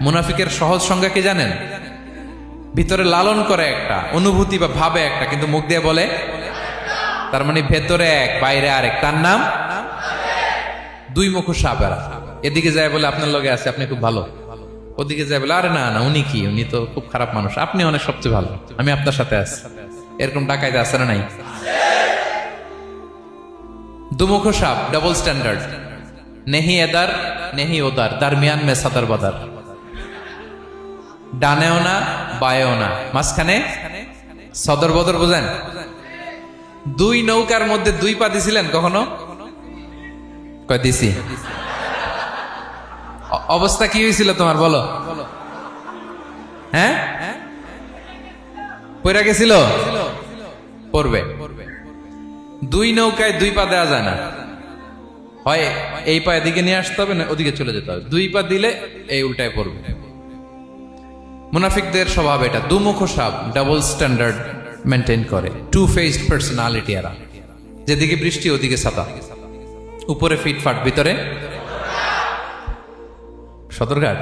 মুনাফিকের সহজ সংজ্ঞা কি জানেন? ভিতরে লালন করে একটা অনুভূতি বা ভাবে একটা, কিন্তু মুখ দিয়ে বলে তার মানে ভেতরে এক বাইরে আরেক, তার নাম দুই মুখ সাপেরা। এদিকে যায় বলে আপনার লগে আছে, আপনি খুব ভালো, ওদিকে যায় বলে আরে না না উনি কি, উনি তো খুব খারাপ মানুষ, আপনি অনেক সবচেয়ে ভালো, আমি আপনার সাথে আছি। এরকম ডাকাইতে আছে না নাই? দুমুখ সাপ, ডাবল স্ট্যান্ডার্ড, নেহি এদার নেহি ওদার, দারমিয়ান মে সাদার বাদার, ডানেও না বায়েও না, মাঝখানে সদর বদর। বুঝেন? দুই নৌকার মধ্যে দুই পা দিছিলেন কখনো? কয় দিছি। অবস্থা কি হয়েছিল তোমার বলো? হ্যাঁ, পড়ে গেছিল? পড়বে। দুই নৌকায় দুই পা দেওয়া যায় না, হয় এই পা এদিকে নিয়ে আসতে হবে না ওদিকে চলে যেতে হবে, দুই পা দিলে এই উল্টায় পড়বে। মুনাফিকদের স্বভাব এটা, দুমুখ সাপ, ডাবল স্ট্যান্ডার্ড মেনটেন করে, টু ফেসড পার্সোনালিটি এরা। যেদিকে বৃষ্টি ওদিকে ছাতা, উপরে ফিটফাট ভিতরে সদরঘাট।